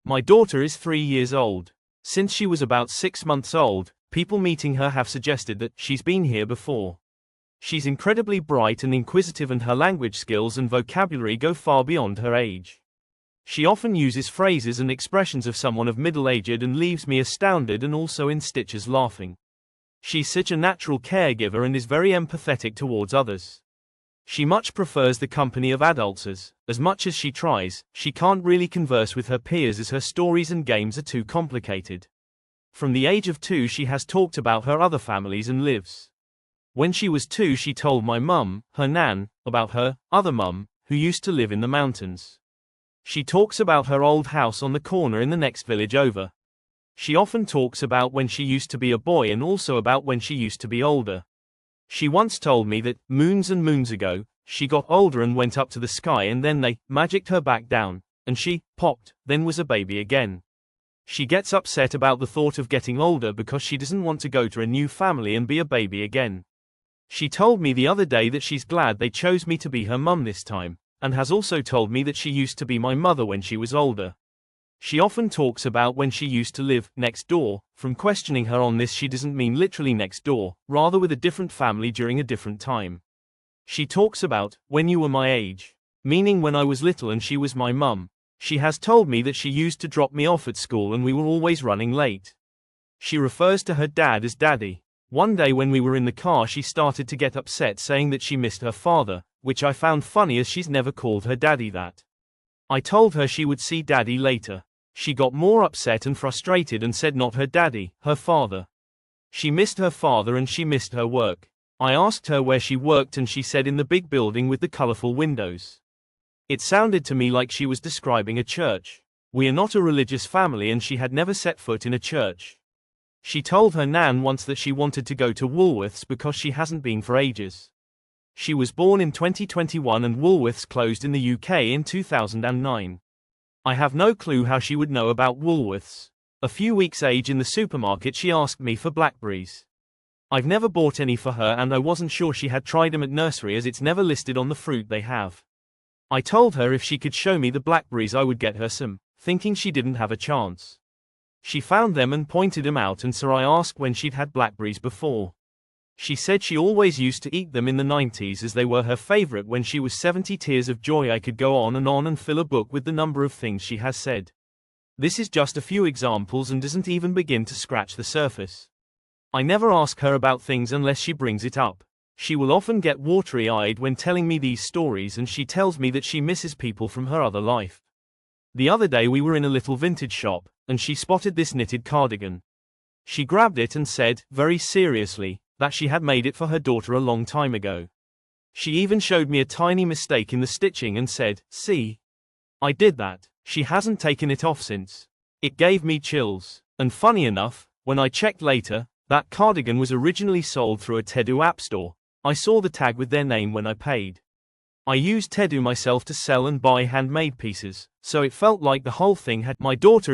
My daughter is 3 years old. Since she was about 6 months old, people meeting her have suggested that she's been here before. She's incredibly bright and inquisitive, and her language skills and vocabulary go far beyond her age. She often uses phrases and expressions of someone of middle age and leaves me astounded and also in stitches laughing. She's such a natural caregiver and is very empathetic towards others. She much prefers the company of adults as much as she tries, she can't really converse with her peers as her stories and games are too complicated. From the age of 2 she has talked about her other families and lives. When she was 2 she told my mum, her nan, about her other mum, who used to live in the mountains. She talks about her old house on the corner in the next village over. She often talks about when she used to be a boy and also about when she used to be older. She once told me that, moons and moons ago, she got older and went up to the sky and then they magicked her back down, and she popped, then was a baby again. She gets upset about the thought of getting older because she doesn't want to go to a new family and be a baby again. She told me the other day that she's glad they chose me to be her mum this time, and has also told me that she used to be my mother when she was older. She often talks about when she used to live next door. From questioning her on this, she doesn't mean literally next door, rather with a different family during a different time. She talks about when you were my age, meaning when I was little and she was my mum. She has told me that she used to drop me off at school and we were always running late. She refers to her dad as daddy. One day when we were in the car she started to get upset, saying that she missed her father, which I found funny as she's never called her daddy that. I told her she would see daddy later. She got more upset and frustrated and said not her daddy, her father. She missed her father and she missed her work. I asked her where she worked and she said in the big building with the colorful windows. It sounded to me like she was describing a church. We are not a religious family and she had never set foot in a church. She told her nan once that she wanted to go to Woolworths because she hasn't been for ages. She was born in 2021 and Woolworths closed in the UK in 2009. I have no clue how she would know about Woolworths. A few weeks age in the supermarket she asked me for blackberries. I've never bought any for her and I wasn't sure she had tried them at nursery as it's never listed on the fruit they have. I told her if she could show me the blackberries I would get her some, thinking she didn't have a chance. She found them and pointed them out, and so I asked when she'd had blackberries before. She said she always used to eat them in the 90s as they were her favorite when she was 70. Tears of joy. I could go on and fill a book with the number of things she has said. This is just a few examples and doesn't even begin to scratch the surface. I never ask her about things unless she brings it up. She will often get watery-eyed when telling me these stories, and she tells me that she misses people from her other life. The other day we were in a little vintage shop, and she spotted this knitted cardigan. She grabbed it and said, very seriously, that she had made it for her daughter a long time ago. She even showed me a tiny mistake in the stitching and said, "See? I did that." She hasn't taken it off since. It gave me chills. And funny enough, when I checked later, that cardigan was originally sold through a Tedu app store. I saw the tag with their name when I paid. I use Tedu myself to sell and buy handmade pieces, so it felt like the whole thing had. My daughter is